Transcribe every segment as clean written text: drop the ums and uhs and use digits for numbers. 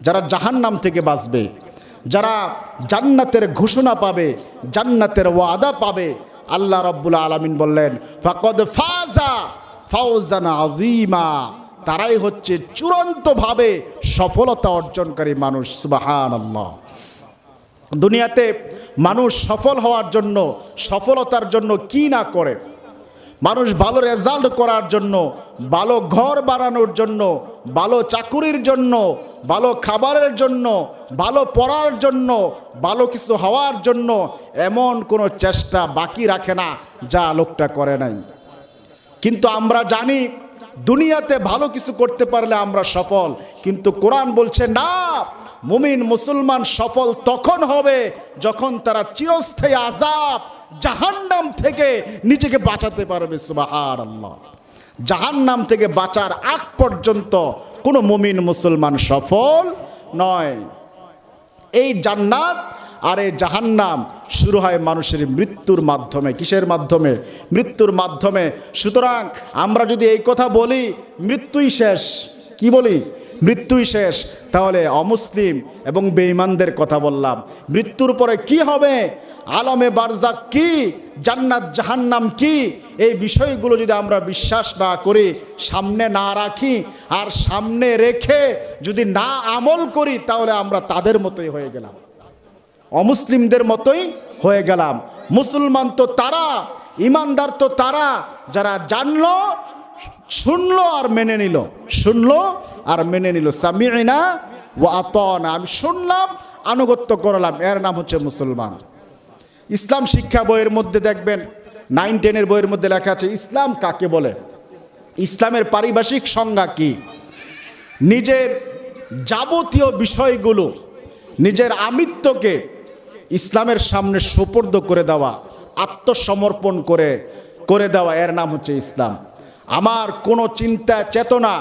যারা জাহান্নাম থেকে বাঁচবে, যারা জান্নাতের ঘোষণা পাবে, জান্নাতের ওয়াদা পাবে, আল্লাহ রাব্বুল আলামিন বললেন ফাকাদ ফাজা ফাওজান আযীমা, তারাই হচ্ছে চূড়ান্তভাবে সফলতা অর্জনকারী মানুষ। সুবহানাল্লাহ। দুনিয়াতে মানুষ সফল হওয়ার জন্য, সফলতার জন্য কি না করে। মানুষ ভালো রেজাল্ট করার জন্য, ভালো ঘর বানানোর জন্য, ভালো চাকুরির জন্য, ভালো খাবারের জন্য, ভালো পড়ার জন্য, ভালো কিছু হওয়ার জন্য এমন কোনো চেষ্টা বাকি রাখে না যা লোকটা করে নাই। কিন্তু আমরা জানি দুনিয়াতে ভালো কিছু করতে পারলে আমরা সফল, কিন্তু কোরআন বলছে না, মুমিন মুসলমান সফল তখন হবে যখন তারা চিরস্থায়ী আযাব জাহান্নাম থেকে নিজেকে বাঁচাতে পারবে। সুবহানাল্লাহ। জাহান্নাম থেকে বাঁচার আগ পর্যন্ত কোনো মুমিন মুসলমান সফল নয়। এই জান্নাত আর এই জাহান্নাম শুরু হয় মানুষের মৃত্যুর মাধ্যমে। কিসের মাধ্যমে? মৃত্যুর মাধ্যমে। সুতরাং আমরা যদি এই কথা বলি মৃত্যুই শেষ, কি বলি? মৃত্যুই শেষ, তাহলে অমুসলিম এবং বেঈমানদের কথা বললাম। মৃত্যুর পরে কি হবে, আলমে বারজাক কি, জান্নাত জাহান্নাম কি, এই বিষয়গুলো যদি আমরা বিশ্বাস না করি, সামনে না রাখি, আর সামনে রেখে যদি না আমল করি, তাহলে আমরা তাদের মতোই হয়ে গেলাম, অমুসলিমদের মতোই হয়ে গেলাম। মুসলমান তো তারা, ইমানদার তো তারা যারা জানলো, শুনলো আর মেনে নিল, শুনলো আর মেনে নিল। সামি'না ওয়া আতানা, আমি শুনলাম, আনুগত্য করলাম, এর নাম হচ্ছে মুসলমান। ইসলাম শিক্ষা বইয়ের মধ্যে দেখবেন 9-10 বইয়ের মধ্যে লেখা আছে ইসলাম কাকে বলে, ইসলামের পারিভাষিক সংজ্ঞা কি। নিজের যাবতীয় বিষয়গুলো, নিজের আমিত্বকে ইসলামের সামনে সুপর্দ করে দেওয়া, আত্মসমর্পণ করে দেওয়া, এর নাম হচ্ছে ইসলাম। আমার কোনো চিন্তা চেতনা,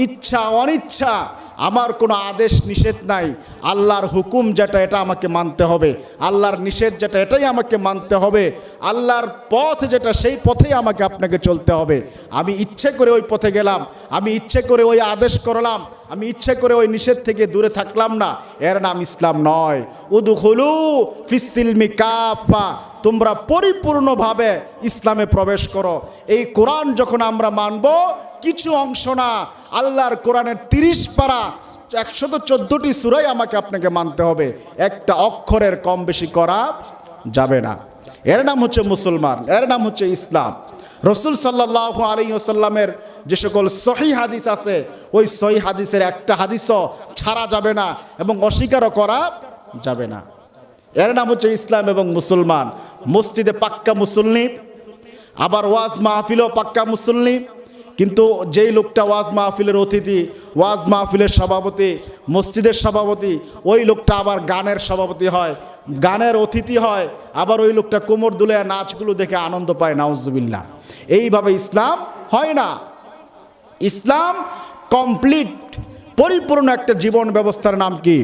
ইচ্ছা অনিচ্ছা, আমার কোনো আদেশ নিষেধ নাই। আল্লাহর হুকুম যেটা এটা আমাকে মানতে হবে, আল্লাহর নিষেধ যেটা এটাই আমাকে মানতে হবে, আল্লাহর পথ যেটা সেই পথেই আমাকে আপনাকে চলতে হবে। আমি ইচ্ছে করে ওই পথে গেলাম, আমি ইচ্ছে করে ওই আদেশ করলাম, আমি ইচ্ছে করে ওই নিষেধ থেকে দূরে থাকলাম না, এর নাম ইসলাম নয়। উদখুলু ফিস-সিলমি কাফা, তোমরা পরিপূর্ণভাবে ইসলামে প্রবেশ করো। এই কোরআন যখন আমরা মানব, কিছু অংশ না, আল্লাহর কোরআনের 30 পারা 114টি সূরাই আমাকে আপনাকে মানতে হবে, একটা অক্ষরের কম বেশি করা যাবে না। এর নাম হচ্ছে মুসলমান, এর নাম হচ্ছে ইসলাম। রাসূল সাল্লাল্লাহু আলাইহি ওয়াসাল্লামের যে সকল সহিহ হাদিস আছে, ওই সহিহ হাদিসের একটা হাদিসও ছাড়া যাবে না এবং অস্বীকারও করা যাবে না। এর নাম হচ্ছে ইসলাম এবং মুসলমান। মসজিদে পাক্কা মুসল্লি, আবার ওয়াজ মাহফিলও পাক্কা মুসল্লি, কিন্তু যেই লোকটা ওয়াজ মাহফিলের অতিথি, ওয়াজ মাহফিলের সভাপতি, মসজিদের সভাপতি, ওই লোকটা আবার গানের সভাপতি হয়, গানের অতিথি হয়, আবার ওই লোকটা কোমর দুলে নাচগুলো দেখে আনন্দ পায়, নাউজুবিল্লাহ। এইভাবে ইসলাম হয় না। ইসলাম কমপ্লিট, পরিপূর্ণ একটা জীবন ব্যবস্থার নাম কি?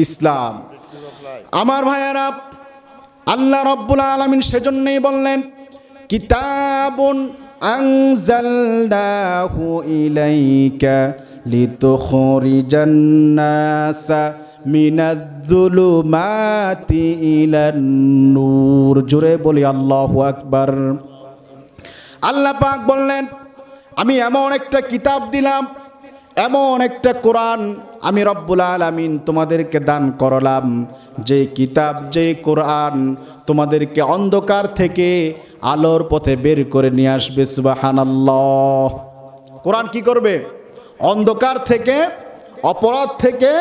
ইসলাম। আমার ভাইয়েরা, আল্লাহ রাব্বুল আলামিন সেজন্যই বললেন কিতাবুন আনজালনাহু ইলাইকা লিতুখরিজান নাসা মিনাজ-যুলুমাতি ইলান নূর। জোরে বলি আল্লাহু আকবার। আল্লাহ পাক বললেন আমি এমন একটা কিতাব দিলাম, এমন একটা কোরআন আমি রব্বুল আলামিন তোমাদেরকে দান করলাম, যে কিতাব, যে কোরআন তোমাদেরকে অন্ধকার থেকে আলোর পথে বের করে নিয়ে আসবে। সুবহানাল্লাহ। কোরআন কি করবে? অন্ধকার থেকে, অপরাধ থেকে,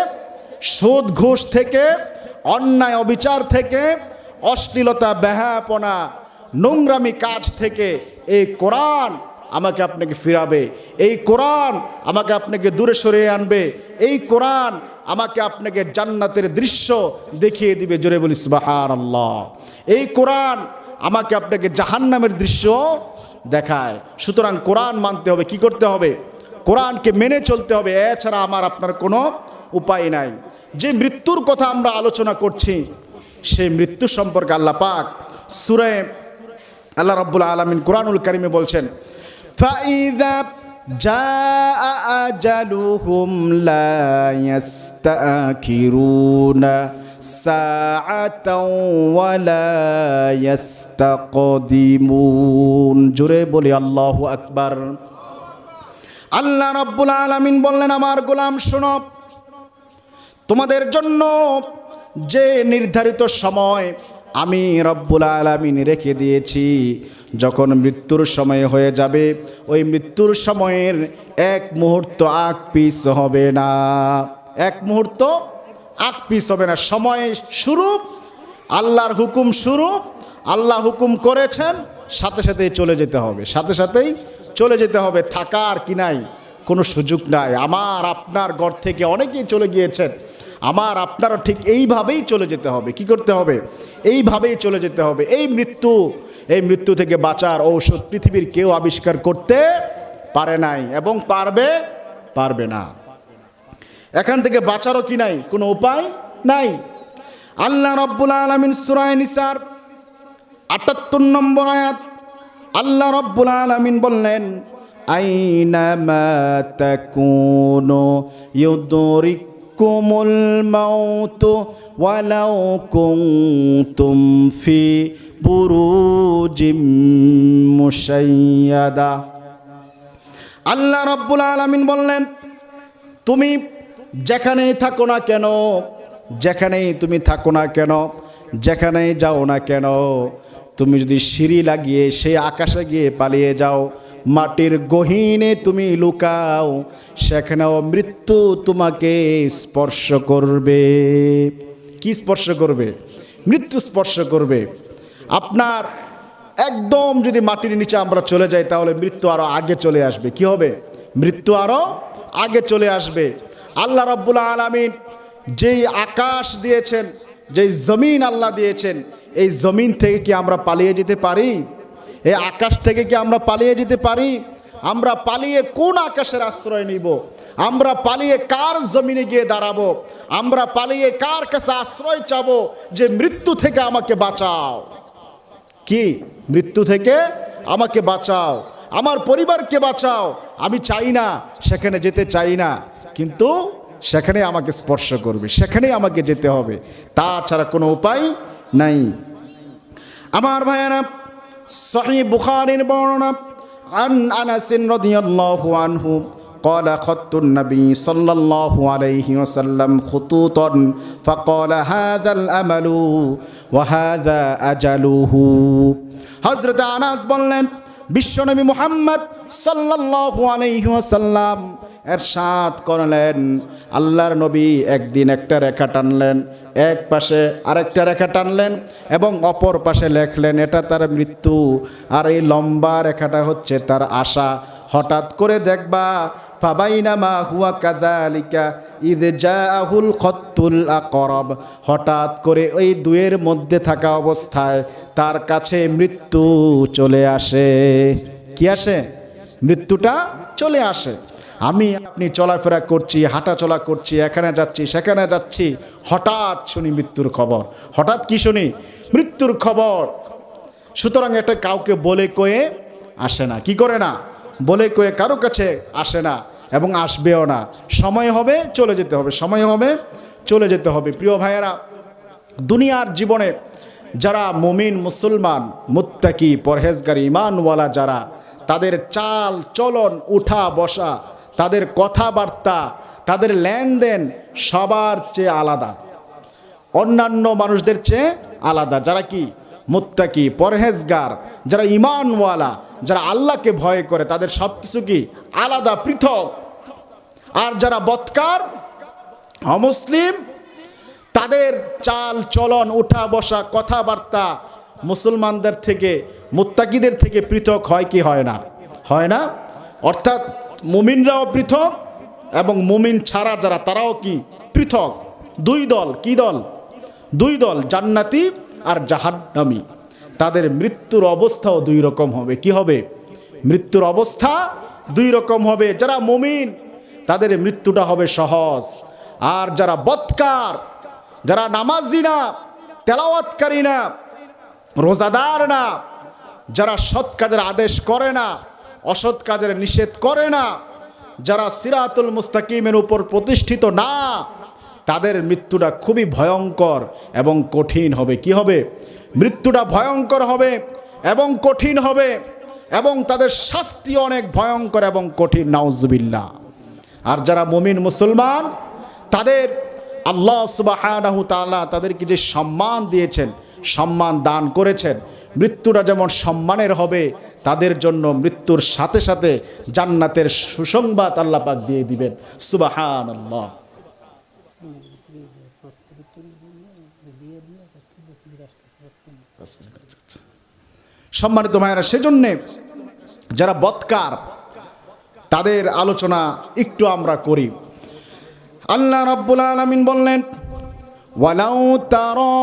সুদ ঘুষ থেকে, অন্যায় অবিচার থেকে, অশ্লীলতা বেহায়াপনা নোংরামি কাজ থেকে এই কোরআন আমাকে আপনাকে ফিরাবে। এই কোরআন আমাকে আপনাকে দূরে সরিয়ে আনবে। এই কোরআন আমাকে আপনাকে জান্নাতের দৃশ্য দেখিয়ে দিবে। জোরে বলি সুবহানাল্লাহ। এই কোরআন আমাকে আপনাকে জাহান্নামের দৃশ্য দেখায়। সুতরাং কোরআন মানতে হবে, কি করতে হবে? কোরআনকে মেনে চলতে হবে, এছাড়া আমার আপনার কোনো উপায় নাই। যে মৃত্যুর কথা আমরা আলোচনা করছি, সেই মৃত্যু সম্পর্কে আল্লাহ পাক সূরা আল্লাহ রাব্বুল আলামিন কোরআনুল কারীমে বলছেন ফাইযা জাআ আজালুহুম লা ইস্তাখিরুনা সাআতাও ওয়া লা ইস্তাকদিমুন। জোরে বলি আল্লাহু আকবার। আল্লাহ রাব্বুল আলামিন বললেন, আমার গোলাম শোনো, তোমাদের জন্য যে নির্ধারিত সময় আমি রব্বুল আলামিন রেখে দিয়েছি, যখন মৃত্যুর সময় হয়ে যাবে ওই মৃত্যুর সময়ের এক মুহূর্ত আগ পিছ হবে না, এক মুহূর্ত আগ পিছ হবে না। সময় শুরু, আল্লাহর হুকুম শুরু, আল্লাহ হুকুম করেছেন, সাথে সাথেই চলে যেতে হবে, সাথে সাথেই চলে যেতে হবে। থাকার কি নাই, কোনো সুযোগ নাই। আমার আপনার ঘর থেকে অনেকেই চলে গিয়েছেন, আমার আপনারও ঠিক এইভাবেই চলে যেতে হবে। কি করতে হবে? এইভাবেই চলে যেতে হবে। এই মৃত্যু থেকে বাঁচার ঔষধ পৃথিবীর কেউ আবিষ্কার করতে পারে নাই এবং পারবে না। এখান থেকে বাঁচারও কি নাই, কোনো উপায় নাই। আল্লাহ রাব্বুল আলামিন সূরা নিসার ৭৮ নম্বর আয়াত, আল্লাহ রাব্বুল আলামিন বললেন, আইনামা তাকুনু ইউদরিকুমুল মাউতু ওয়ালাউ কুনতুম ফি বুরুজিম মুশাইয়াদা। আল্লাহ রাব্বুল আলামিন বললেন, তুমি যেখানেই থাকো না কেন, যেখানেই তুমি থাকো না কেন, যেখানেই যাও না কেন, তুমি যদি সিঁড়ি লাগিয়ে সেই আকাশে গিয়ে পালিয়ে যাও, মাটির গহীনে তুমি লুকাও, সেখানেও মৃত্যু তোমাকে স্পর্শ করবে। কি স্পর্শ করবে? মৃত্যু স্পর্শ করবে। আপনার একদম যদি মাটির নিচে আমরা চলে যাই তাহলে মৃত্যু আরও আগে চলে আসবে। কি হবে? মৃত্যু আরও আগে চলে আসবে। আল্লাহ রাব্বুল আলামিন যেই আকাশ দিয়েছেন, যেই জমিন আল্লাহ দিয়েছেন, এই জমিন থেকে কি আমরা পালিয়ে যেতে পারি? এই আকাশ থেকে কি আমরা পালিয়ে যেতে পারি? আমরা পালিয়ে কোন আকাশের আশ্রয় নিব? আমরা পালিয়ে কার জমিনে গিয়ে দাঁড়াবো? আমরা পালিয়ে কার কাছে আশ্রয় চাবো যে মৃত্যু থেকে আমাকে বাঁচাও? কি? মৃত্যু থেকে আমাকে বাঁচাও, আমার পরিবারকে বাঁচাও। আমি চাই না, সেখানে যেতে চাই না, কিন্তু সেখানে আমাকে স্পর্শ করবে, সেখানেই আমাকে যেতে হবে, তাছাড়া কোনো উপায় নাই। আমার ভাইয়েরা, সহিহ বুখারীর বর্ণনা, আন আনাস রাদিয়াল্লাহু আনহু قال خط النبي صلى الله عليه وسلم خطوطا فقال هذا الأمل وهذا أجله। হযরত আনাস বললেন, বিশ্বনবী মুহাম্মদ সাল্লাল্লাহু আলাইহি ওয়াসাল্লাম এরশাদ করলেন, আল্লাহর নবী একদিন একটা রেখা টানলেন, এক পাশে আরেকটা রেখা টানলেন এবং অপর পাশে লেখলেন এটা তার মৃত্যু, আর এই লম্বা রেখাটা হচ্ছে তার আশা। হঠাৎ করে দেখবা, ফাবাইনামা হুয়া কাযালিকা ইয জাআহুল খত্তুল আকরাব, হঠাৎ করে ওই দুয়ের মধ্যে থাকা অবস্থায় তার কাছে মৃত্যু চলে আসে। কি আসে? মৃত্যুটা চলে আসে। আমি আপনি চলাফেরা করছি, হাঁটা চলা করছি, এখানে যাচ্ছি সেখানে যাচ্ছি, হঠাৎ শুনি মৃত্যুর খবর। হঠাৎ কি শুনি? মৃত্যুর খবর। সুতরাং এটা কাউকে বলে কয়ে আসে না। কি করে না? বলে কয়ে কারো কাছে আসে না এবং আসবেও না। সময় হবে চলে যেতে হবে, সময় হবে চলে যেতে হবে। প্রিয় ভাইয়েরা, দুনিয়ার জীবনে যারা মুমিন, মুসলমান, মুত্তাকি, পরহেজগার, ঈমানওয়ালা যারা, তাদের চাল চলন, উঠা বসা, তাদের কথাবার্তা, তাদের লেনদেন সবার চেয়ে আলাদা, অন্যান্য মানুষদের চেয়ে আলাদা। যারা কি মুত্তাকি, পরহেজগার, যারা ঈমানওয়ালা, যারা আল্লাহকে ভয় করে, তাদের সব কিছু কি আলাদা, পৃথক। আর যারা বদকার, অমুসলিম, তাদের চাল চলন, উঠা বসা, কথাবার্তা মুসলমানদের থেকে, মুত্তাকিদের থেকে পৃথক হয় কি হয় না? হয় না? অর্থাৎ মুমিনরাও পৃথক এবং মুমিন ছাড়া যারা, তারাও কি পৃথক। দুই দল। কি দল? দুই দল, জান্নাতি আর জাহান্নামী। তাদের মৃত্যুর অবস্থাও দুই রকম হবে। কি হবে? মৃত্যুর অবস্থা দুই রকম হবে। যারা মুমিন তাদের মৃত্যুটা হবে সহজ, আর যারা বদকার, যারা নামাজি না, তেলাওয়াতকারী না, রোজাদার না, যারা সৎ কাজের আদেশ করে না, অসৎ কাজের নিষেধ করে না, যারা সিরাতুল মুস্তাকিমের উপর প্রতিষ্ঠিত না, তাদের মৃত্যুটা খুবই ভয়ঙ্কর এবং কঠিন হবে। কি হবে? মৃত্যুটা ভয়ঙ্কর হবে এবং কঠিন হবে, এবং তাদের শাস্তি অনেক ভয়ঙ্কর এবং কঠিন, নাউজুবিল্লাহ। আর যারা মুমিন মুসলমান, তাদের আল্লাহ সুবহানাহু তাআলা তাদেরকে যে সম্মান দিয়েছেন, সম্মান দান করেছেন, মৃত্যুটা যেমন সম্মানের হবে, তাদের জন্য মৃত্যুর সাথে সাথে জান্নাতের সুসংবাদ আল্লাহ পাক দিয়ে দিবেন। সুবহানাল্লাহ। সম্মানিত ভাইরা, সেজন্যে যারা বদকার তাদের আলোচনা একটু আমরা করি। আল্লাহ রাব্বুল আলামিন বললেন, ওয়ালাউ তারা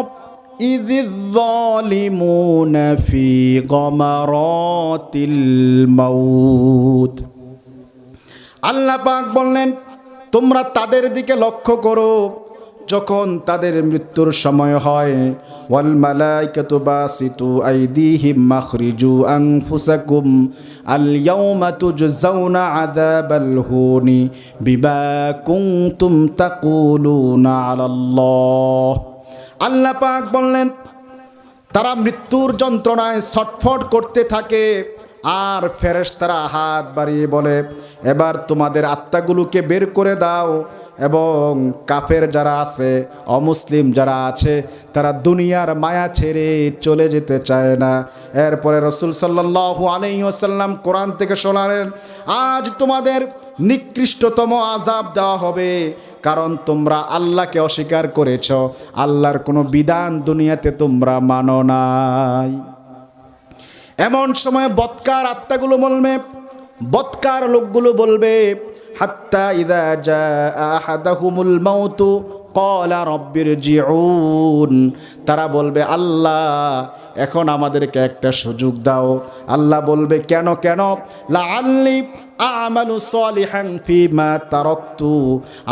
ইযিয যালিমুনা ফি গামারাতিল মাউত। আল্লাহ পাক বললেন, তোমরা তাদের দিকে লক্ষ্য করো যখন তাদের মৃত্যুর সময় হয়। ওয়াল মালাইকাতু বাসিতু আইদিহিম মাখরিজু আনফুসাকুম আল ইয়াউমা তুজজাউনা আযাবাল হুনি বিমা কুনতুম তাকুলুনা আলাল্লাহ। আল্লাহ পাক বললেন, তারা মৃত্যুর যন্ত্রণায় ছটফট করতে থাকে, আর ফেরেশতারা হাত বাড়িয়ে বলে, এবার তোমাদের আত্মাগুলোকে বের করে দাও। এবং কাফের যারা আছে, অমুসলিম যারা আছে, তারা দুনিয়ার মায়া ছেড়ে চলে যেতে চায় না। এরপরে রাসূল সাল্লাল্লাহু আলাইহি ওয়াসাল্লাম কোরআন থেকে শোনালেন, আজ তোমাদের নিকৃষ্টতম আযাব দেওয়া হবে, কারণ তোমরা আল্লাহকে অস্বীকার করেছ, আল্লাহর কোনো বিধান দুনিয়াতে তোমরা মানো নাই। এমন সময় বদকার আত্মাগুলো বলবে, বদকার লোকগুলো বলবে, হাত্তা ইযা জাআ আহাদাহুমুল মাউতু ক্বালা রাব্বিরজিউন। তারা বলবে, আল্লাহ এখন আমাদেরকে একটা সুযোগ দাও। আল্লাহ বলবে, কেন কেন? লাআল্লি আমালু সলিহান ফিমা তারাকতু।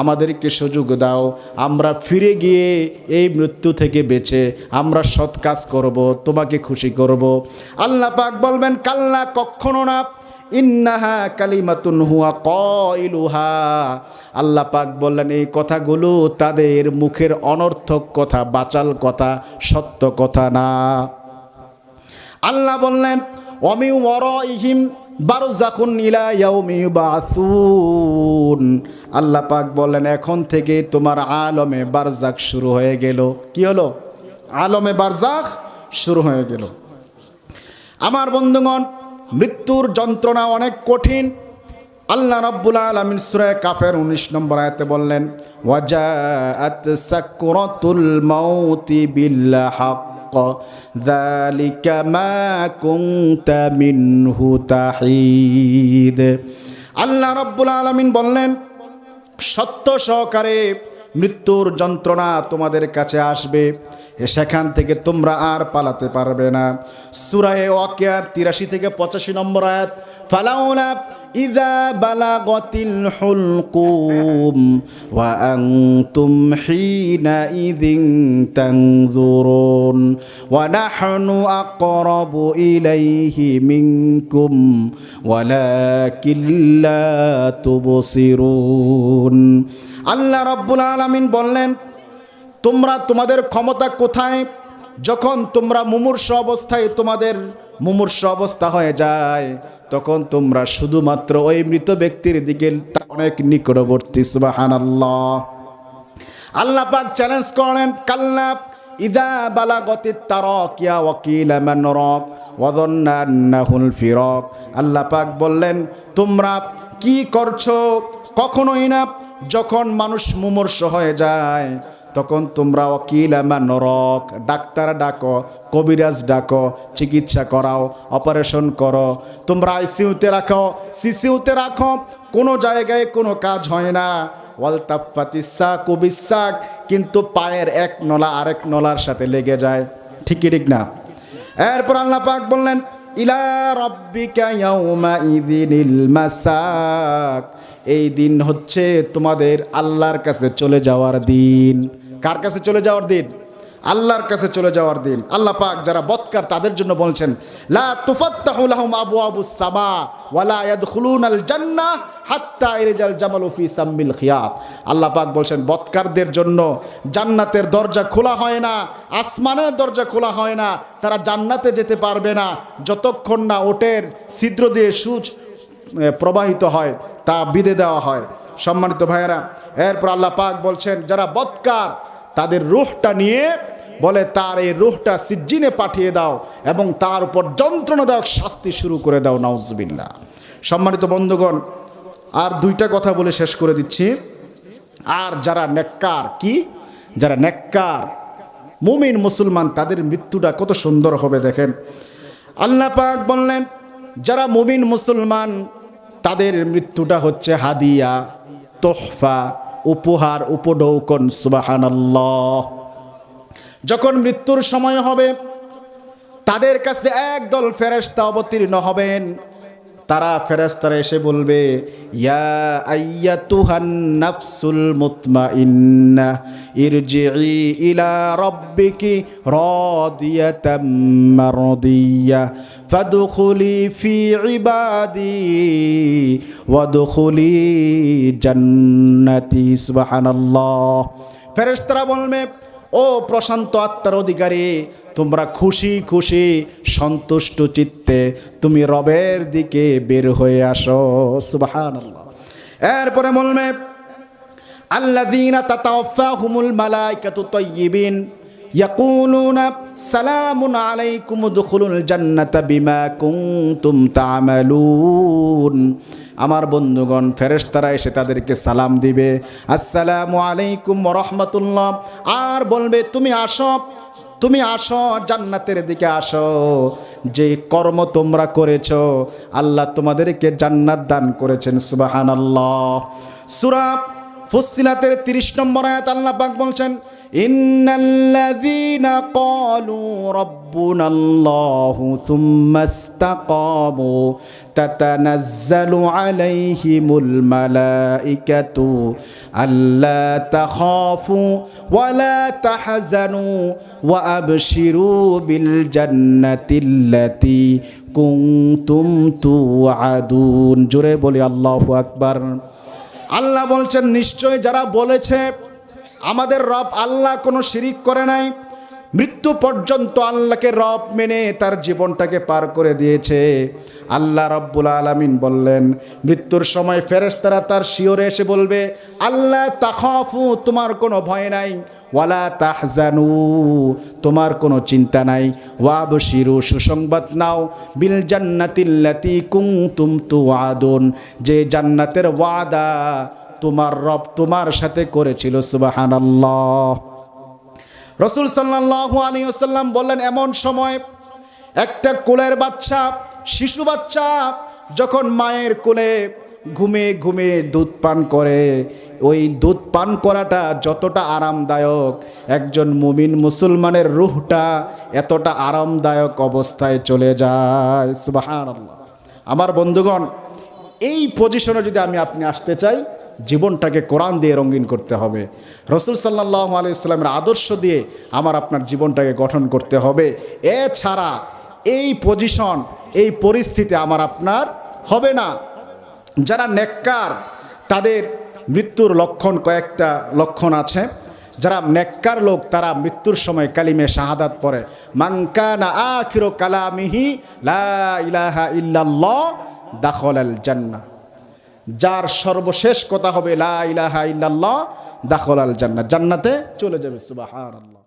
আমাদেরকে সুযোগ দাও, আমরা ফিরে গিয়ে এই মৃত্যু থেকে বেঁচে আমরা সৎ কাজ করব, তোমাকে খুশি করব। আল্লাহ পাক বলবেন, কাল্লা, কখনো না। ইন্নাহা কালিমাতুন হুয়া কাইলুহা। আল্লাহ পাক বললেন, এই কথাগুলো তাদের মুখের অনর্থক কথা, বাচাল কথা, সত্য কথা না। আল্লাহ বললেন, ওয়ামি ওয়ারাইহিম বারযাকুন ইলা ইয়াউমি ইউবাসুন। আল্লাহ পাক বললেন, এখন থেকে তোমার আলমে বারযাক শুরু হয়ে গেল। কি হলো? আলমে বারযাক শুরু হয়ে গেল। আমার বন্ধুগণ, মৃত্যুর যন্ত্রণা অনেক কঠিন। আল্লাহ রাব্বুল আলামিন সূরা কাফের 19 নম্বর আয়াতে বললেন, ওয়াজাআত সাকরাতুল মাউতি বিল হক যালিকা মা কুনতা মিনহু তাহিদ। আল্লাহ রাব্বুল আলামিন বললেন, সত্য সহকারে মৃত্যুর যন্ত্রণা তোমাদের কাছে আসবে, সেখান থেকে তোমরা আর পালাতে পারবে না। সূরা ওয়াকিয়ার 83 থেকে 85 নম্বর আয়াত, ফালাউলা ইযা বালাগাতিল হুলকুম ওয়া আনতুম হিনা ইযিন তানজুরুন ওয়া নাহনু আকরাবু ইলাইহি মিনকুম ওয়ালাকিন লা তুবসিরুন। আল্লাহ রাব্বুল আলামিন বললেন, তোমরা তোমাদের ক্ষমতা কোথায়? যখন তোমরা মুমূর্ষ অবস্থায়, তোমাদের মুমূর্ষ অবস্থা হয়ে যায়, তখন তোমরা শুধুমাত্র ওই মৃত ব্যক্তির দিকে অনেক নিকটবর্তী। সুবহানাল্লাহ। আল্লাহ পাক চ্যালেঞ্জ করেন, কাল্লা ইযা বালাগাতিত তারাকিয়া ওয়া কিলা মান রাক ওয়া যান্না আন্নাহুল ফিরাক। আল্লাহ পাক বললেন, তোমরা কি করছো? কখনোই না। যখন মানুষ মুমূর্ষ হয়ে যায়, তখন তোমরা ওয়াকিল আমার নরক, ডাক্তার ডাকো, কবিরাজ ডাকো, চিকিৎসা করাও, অপারেশন করো, তোমরা আইসিইউতে রাখো, সিসিউতে রাখো, কোনো জায়গায় কোনো কাজ হয় না। ওয়ালতাফাতিসা কুবিসাক, কিন্তু পায়ের এক নলা আরেক নলার সাথে লেগে যায়। ঠিক কি ঠিক না? এরপর আল্লাহ পাক বললেন, ইলা রাব্বিকা ইয়াউমা ইযিনিল মাসাক। এই দিন হচ্ছে তোমাদের আল্লাহর কাছে চলে যাওয়ার দিন। কার কাছে চলে যাওয়ার দিন? আল্লাহর কাছে চলে যাওয়ার দিন। আল্লাহ পাক যারা বদকার তাদের জন্য বলছেন, লা তুফাত্তাহু লাহুম আবওয়াবুস সামা ওয়া লা ইয়াদখুলুনাল জান্নাহ হাত্তা ইরজাল জামালু ফি সাম্মিল খিয়াত। আল্লাহ পাক বলছেন বদকারদের জন্য জান্নাতের দরজা খোলা হয় না, আসমানের দরজা খোলা হয় না, তারা জান্নাতে যেতে পারবে না যতক্ষণ না ওটের ছিদ্র দিয়ে সূচ প্রবাহিত হয়, তা বিধে দেওয়া হয়। সম্মানিত ভাইয়েরা, এরপর আল্লাহ পাক বলছেন যারা বদকার তাদের রূহটা নিয়ে বলে তার এই রূহটা সিজ্জিনে পাঠিয়ে দাও এবং তার উপর যন্ত্রণাদায়ক শাস্তি শুরু করে দাও, নাউজুবিল্লাহ। সম্মানিত বন্ধুগণ, আর দুইটা কথা বলে শেষ করে দিচ্ছি। আর যারা নেককার, কি যারা নেককার মুমিন মুসলমান তাদের মৃত্যুটা কত সুন্দর হবে দেখেন। আল্লাহ পাক বললেন যারা মুমিন মুসলমান তাদের মৃত্যুটা হচ্ছে হাদিয়া, তোহফা, উপহার, উপঢৌকন। সুবহানাল্লাহ। যখন মৃত্যুর সময় হবে তাদের কাছে একদল ফেরেশতা অবতীর্ণ হবেন। তারা ফেরেশতারা এসে বলবে, ইয়া আইয়াতুহান নাফসুল মুতমাইন্নাহ ইরজিই ইলা রাব্বিকি রাদিয়াতাম মারদিয়া ফাদখুলি ফি ইবাদি ওয়াদখুলি জান্নাতি। সুবহানাল্লাহ। ফেরেশতারা বলবে, ও প্রশান্ত আত্মার অধিকারী, তোমরা খুশি খুশি সন্তুষ্ট চিত্তে তুমি রবের দিকে বের হয়ে আসো। সুবহানাল্লাহ। এরপরে বলবে, আল্লাযীনা তাতাওয়াফাহুমুল মালায়েকাতু তাইয়্যিবিন ইয়াকুলুনা সালামুন আলাইকুম উদখুলুল জান্নাতা বিমা কুনতুম তা'মালুন। আমার বন্ধুগণ, ফেরেশতারা এসে তাদেরকে সালাম দিবে, আসসালামু আলাইকুম ওয়া রাহমাতুল্লাহ, আর বলবে তুমি আসো, তুমি আসো, জান্নাতের দিকে আসো। যে কর্ম তোমরা করেছো আল্লাহ তোমাদেরকে জান্নাত দান করেছেন। সুবহানাল্লাহ। সূরা ফুসসিলাতের 30 নম্বর আয়াত আল্লাহ পাক বলছেন, ইন্নাল্লাযীনা ক্বালু রাব্বুনাল্লাহু সুম্মা ইসতাকামু তাতানাজ্জালু আলাইহিমুল মালাইকাতু আল্লা তাখাফু ওয়া লা তাহজানু ওয়া আবশিরু বিল জান্নাতিল্লাতী কুনতুম তুআদুন। জোরে বলি আল্লাহু আকবার। আল্লাহ বলছেন নিশ্চয় যারা বলেছে আমাদের রব আল্লাহ কোনো শিরিক করে নাই, মৃত্যু পর্যন্ত আল্লাহকে রব মেনে তার জীবনটাকে পার করে দিয়েছে, আল্লাহ রাব্বুল আলামিন বললেন মৃত্যুর সময় ফেরেশতারা তার শিয়রে এসে বলবে, আল্লাহ তাখাফু, তোমার কোনো ভয় নাই, ওয়ালা তাহজানু, তোমার কোনো চিন্তা নাই, ওয়াবশিরু, সুসংবাদ নাও, বিল জান্নাতিল্লাতী কুনতুম তুআদুন, যে জান্নাতের ওয়াদা তোমার রব তোমার সাথে করেছিল। সুবহানাল্লাহ। রাসূল সাল্লাল্লাহু আলাইহি ওয়াসাল্লাম বললেন এমন সময় একটা কোলের বাচ্চা, শিশু বাচ্চা যখন মায়ের কোলে ঘুমে ঘুমে দুধ পান করে, ওই দুধ পান করাটা যতটা আরামদায়ক, একজন মুমিন মুসলমানের রূহটা এতটা আরামদায়ক অবস্থায় চলে যায়। সুবহানাল্লাহ। আমার বন্ধুগণ, এই পজিশনে যদি আপনি আসতে চাই, জীবনটাকে কোরআন দিয়ে রঙিন করতে হবে, রাসূল সাল্লাল্লাহু আলাইহি ওয়াসাল্লামের আদর্শ দিয়ে আপনার জীবনটাকে গঠন করতে হবে। এছাড়া এই পজিশন, এই পরিস্থিতি আপনার হবে না। যারা নেককার তাদের মৃত্যুর লক্ষণ, কয়েকটা লক্ষণ আছে। যারা নেককার লোক তারা মৃত্যুর সময় কালিমে শাহাদাত পড়ে, মান কানা আখিরু কালামিহি লা ইলাহা ইল্লাল্লাহ দাখালাল জান্নাহ। যার সর্বশেষ কথা হবে লা ইলাহা ইল্লাল্লাহ দাখালাল জান্নাহ, জান্নাতে চলে যাবে। সুবহানাল্লাহ।